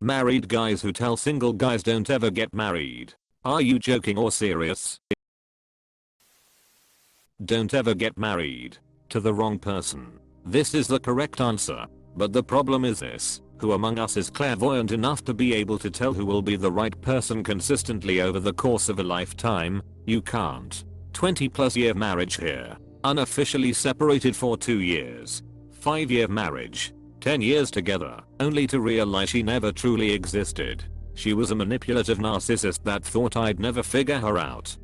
Married guys who tell single guys don't ever get married. Are you joking or serious? Don't ever get married. To the wrong person. This is the correct answer. But the problem is this. Who among us is clairvoyant enough to be able to tell who will be the right person consistently over the course of a lifetime? You can't. 20+ year marriage here. Unofficially separated for 2 years. 5-year marriage. 10 years together, only to realize she never truly existed. She was a manipulative narcissist that thought I'd never figure her out.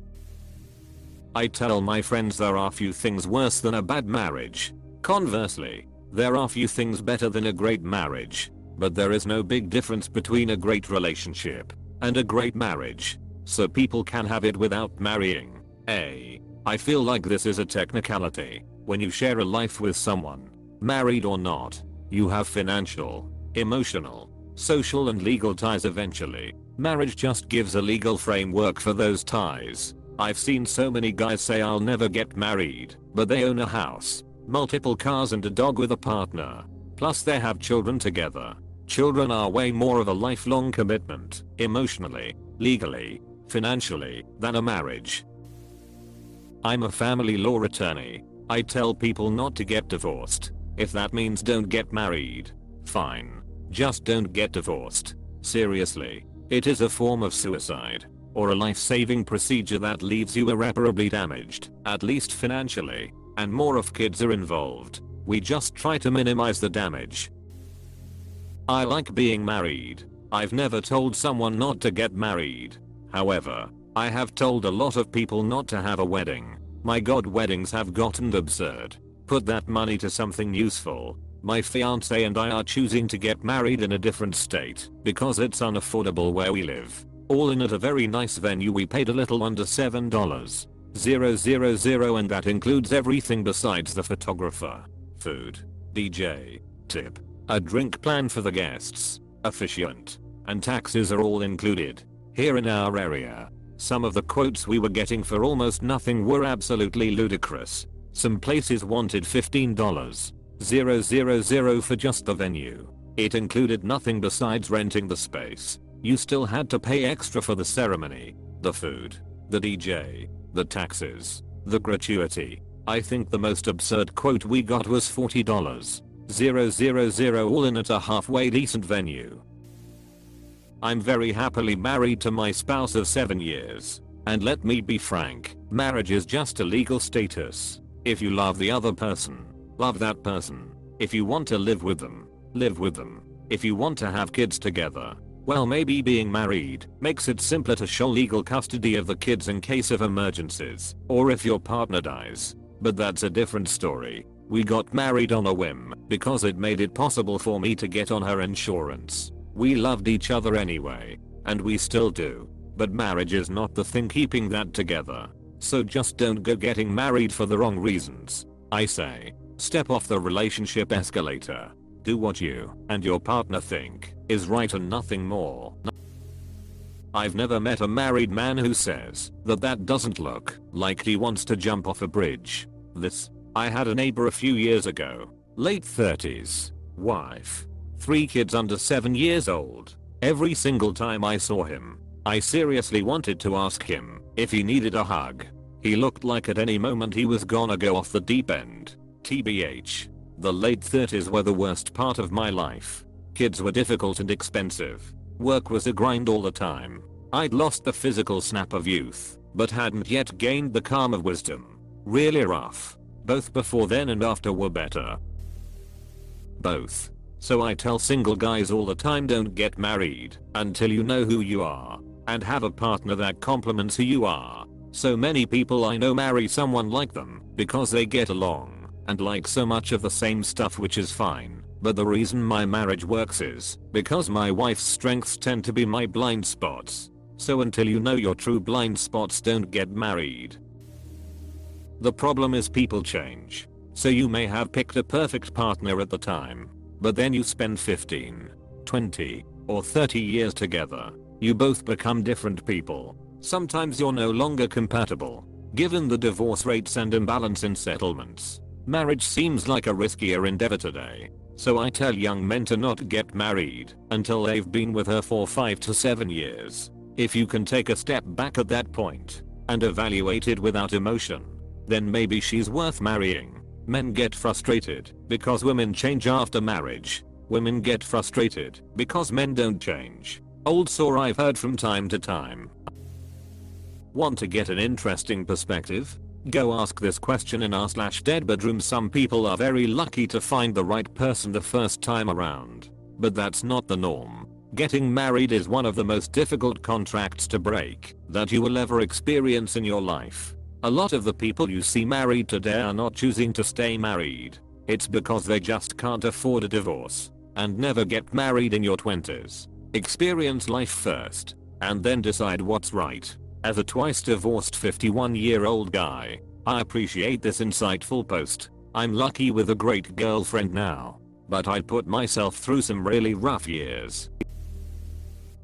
I tell my friends there are few things worse than a bad marriage. Conversely, there are few things better than a great marriage. But there is no big difference between a great relationship and a great marriage. So people can have it without marrying. I feel like this is a technicality. When you share a life with someone, married or not, you have financial, emotional, social and legal ties eventually. Marriage just gives a legal framework for those ties. I've seen so many guys say I'll never get married, but they own a house, multiple cars and a dog with a partner. Plus they have children together. Children are way more of a lifelong commitment, emotionally, legally, financially, than a marriage. I'm a family law attorney. I tell people not to get divorced. If that means don't get married, fine. Just don't get divorced. Seriously, it is a form of suicide, or a life-saving procedure that leaves you irreparably damaged, at least financially, and more if kids are involved. We just try to minimize the damage. I like being married. I've never told someone not to get married. However, I have told a lot of people not to have a wedding. My god, weddings have gotten absurd. Put that money to something useful. My fiance and I are choosing to get married in a different state because it's unaffordable where we live. All in at a very nice venue. We paid a little under $7,000 and that includes everything besides the photographer, food, DJ, tip, a drink plan for the guests, officiant, and taxes are all included. Here in our area, some of the quotes we were getting for almost nothing were absolutely ludicrous. Some places wanted $15,000 for just the venue. It included nothing besides renting the space. You still had to pay extra for the ceremony, the food, the DJ, the taxes, the gratuity. I think the most absurd quote we got was $40,000 all in at a halfway decent venue. I'm very happily married to my spouse of 7 years. And let me be frank, marriage is just a legal status. If you love the other person, love that person. If you want to live with them, live with them. If you want to have kids together, well, maybe being married makes it simpler to show legal custody of the kids in case of emergencies, or if your partner dies. But that's a different story. We got married on a whim because it made it possible for me to get on her insurance. We loved each other anyway, and we still do. But marriage is not the thing keeping that together. So just don't go getting married for the wrong reasons. I say, step off the relationship escalator. Do what you and your partner think is right and nothing more. I've never met a married man who says that doesn't look like he wants to jump off a bridge. I had a neighbor a few years ago, late 30s, wife, 3 kids under 7 years old. Every single time I saw him, I seriously wanted to ask him if he needed a hug. He looked like at any moment he was gonna go off the deep end. TBH. The late 30s were the worst part of my life. Kids were difficult and expensive. Work was a grind all the time. I'd lost the physical snap of youth, but hadn't yet gained the calm of wisdom. Really rough. Both before then and after were better. Both. So I tell single guys all the time, don't get married until you know who you are and have a partner that complements who you are. So many people I know marry someone like them because they get along and like so much of the same stuff, which is fine. But the reason my marriage works is because my wife's strengths tend to be my blind spots. So until you know your true blind spots, don't get married. The problem is people change. So you may have picked a perfect partner at the time, but then you spend 15, 20, or 30 years together. You both become different people. Sometimes you're no longer compatible. Given the divorce rates and imbalance in settlements, marriage seems like a riskier endeavor today. So I tell young men to not get married until they've been with her for 5 to 7 years. If you can take a step back at that point and evaluate it without emotion, then maybe she's worth marrying. Men get frustrated because women change after marriage. Women get frustrated because men don't change. Old saw I've heard from time to time. Want to get an interesting perspective? Go ask this question in r/dead bedroom. Some people are very lucky to find the right person the first time around. But that's not the norm. Getting married is one of the most difficult contracts to break that you will ever experience in your life. A lot of the people you see married today are not choosing to stay married. It's because they just can't afford a divorce. And never get married in your 20s. Experience life first, and then decide what's right. As a twice divorced 51-year-old guy, I appreciate this insightful post. I'm lucky with a great girlfriend now, but I'd put myself through some really rough years.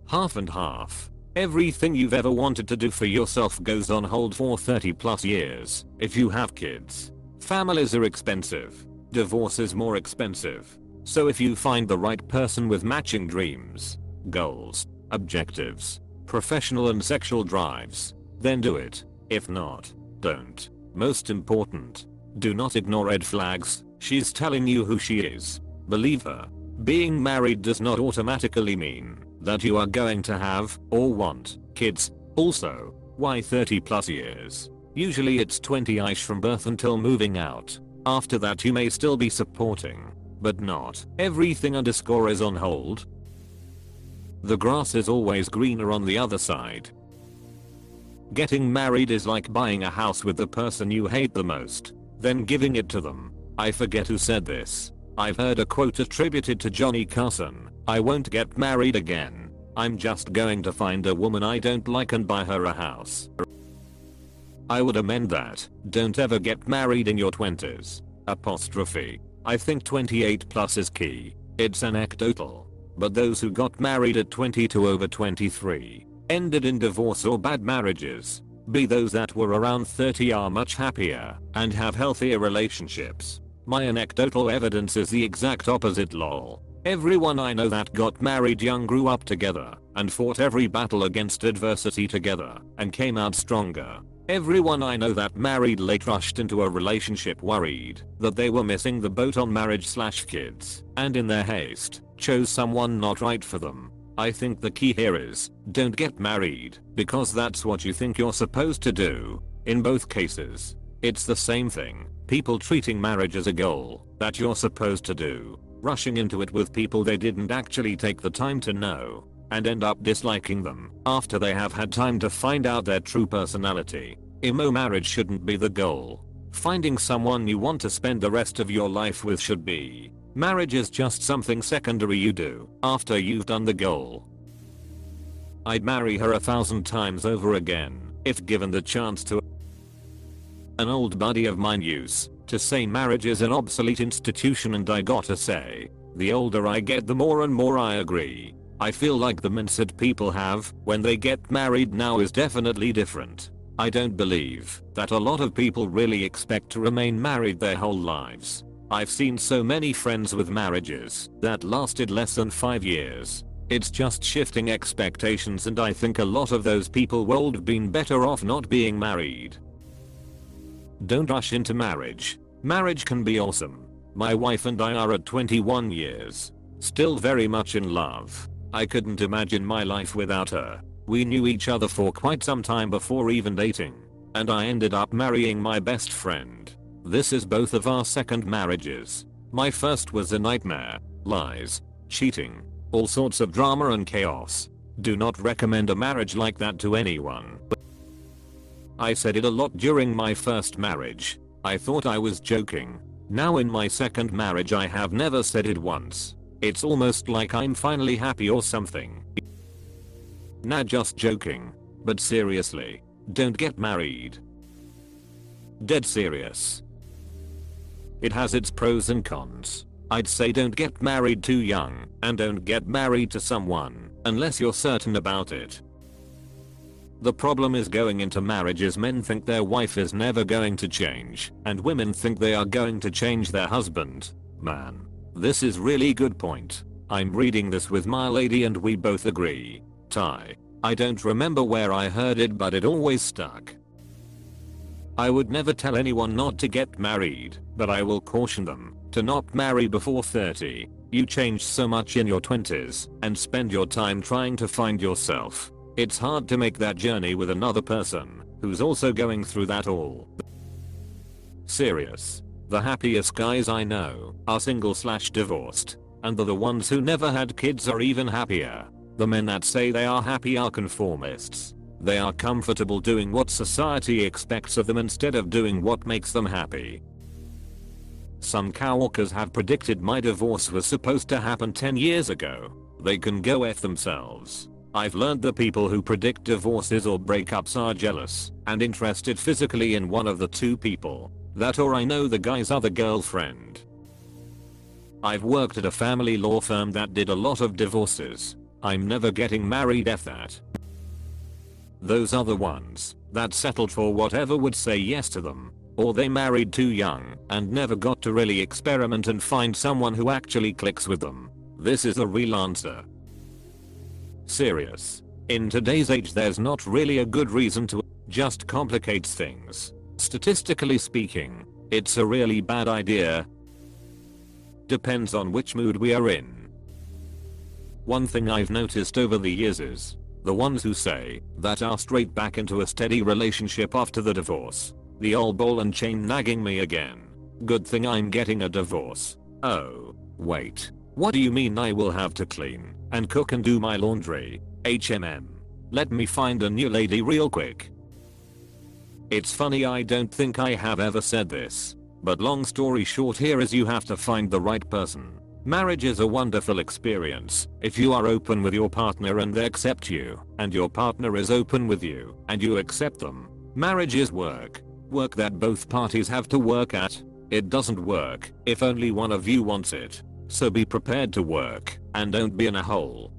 Half and half. Everything you've ever wanted to do for yourself goes on hold for 30+ years. If you have kids, families are expensive. Divorce is more expensive. So if you find the right person with matching dreams, goals, objectives, professional and sexual drives, then do it. If not, don't. Most important, do not ignore red flags. She's telling you who she is. Believe her. Being married does not automatically mean that you are going to have or want kids. Also, why 30+ years? Usually it's 20ish from birth until moving out. After that you may still be supporting, but not everything underscore is on hold. The grass is always greener on the other side. Getting married is like buying a house with the person you hate the most, then giving it to them. I forget who said this. I've heard a quote attributed to Johnny Carson. I won't get married again. I'm just going to find a woman I don't like and buy her a house. I would amend that. Don't ever get married in your 20s. Apostrophe. I think 28+ is key. It's anecdotal. But those who got married at 20 to over 23 ended in divorce or bad marriages. Those that were around 30 are much happier and have healthier relationships. My anecdotal evidence is the exact opposite lol. Everyone I know that got married young grew up together and fought every battle against adversity together and came out stronger. Everyone I know that married late rushed into a relationship worried that they were missing the boat on marriage/kids, and in their haste, chose someone not right for them. I think the key here is, don't get married because that's what you think you're supposed to do. In both cases, it's the same thing. People treating marriage as a goal that you're supposed to do, rushing into it with people they didn't actually take the time to know, and end up disliking them after they have had time to find out their true personality. Marriage shouldn't be the goal. Finding someone you want to spend the rest of your life with should be. Marriage is just something secondary you do after you've done the goal. I'd marry her 1,000 times over again if given the chance to. An old buddy of mine used to say marriage is an obsolete institution, and I gotta say, the older I get the more and more I agree. I feel like the mindset people have when they get married now is definitely different. I don't believe that a lot of people really expect to remain married their whole lives. I've seen so many friends with marriages that lasted less than 5 years. It's just shifting expectations, and I think a lot of those people would have been better off not being married. Don't rush into marriage. Marriage can be awesome. My wife and I are at 21 years. Still very much in love. I couldn't imagine my life without her. We knew each other for quite some time before even dating. And I ended up marrying my best friend. This is both of our second marriages. My first was a nightmare. Lies, cheating, all sorts of drama and chaos. Do not recommend a marriage like that to anyone. I said it a lot during my first marriage. I thought I was joking. Now in my second marriage I have never said it once. It's almost like I'm finally happy or something. Nah, just joking. But seriously, don't get married. Dead serious. It has its pros and cons. I'd say don't get married too young, and don't get married to someone unless you're certain about it. The problem is going into marriages, men think their wife is never going to change, and women think they are going to change their husband. Man, This is really good point. I'm reading this with my lady and we both agree. Tie. I don't remember where I heard it, but it always stuck. I would never tell anyone not to get married, but I will caution them to not marry before 30. You change so much in your 20s and spend your time trying to find yourself. It's hard to make that journey with another person who's also going through that all. Serious. The happiest guys I know are single/divorced, and the ones who never had kids are even happier. The men that say they are happy are conformists. They are comfortable doing what society expects of them instead of doing what makes them happy. Some cowwalkers have predicted my divorce was supposed to happen 10 years ago. They can go F themselves. I've learned the people who predict divorces or breakups are jealous and interested physically in one of the two people. That or I know the guy's other girlfriend. I've worked at a family law firm that did a lot of divorces. I'm never getting married, F that. Those are the ones that settled for whatever would say yes to them. Or they married too young and never got to really experiment and find someone who actually clicks with them. This is the real answer. Serious. In today's age there's not really a good reason to, just complicates things. Statistically speaking, it's a really bad idea. Depends on which mood we are in. One thing I've noticed over the years is the ones who say that are straight back into a steady relationship after the divorce. The old ball and chain nagging me again. Good thing I'm getting a divorce. Oh, wait. What do you mean I will have to clean and cook and do my laundry? HMM. Let me find a new lady real quick. It's funny, I don't think I have ever said this, but long story short here is you have to find the right person. Marriage is a wonderful experience if you are open with your partner and they accept you, and your partner is open with you and you accept them. Marriage is work. Work that both parties have to work at. It doesn't work if only one of you wants it. So be prepared to work and don't be in a hole.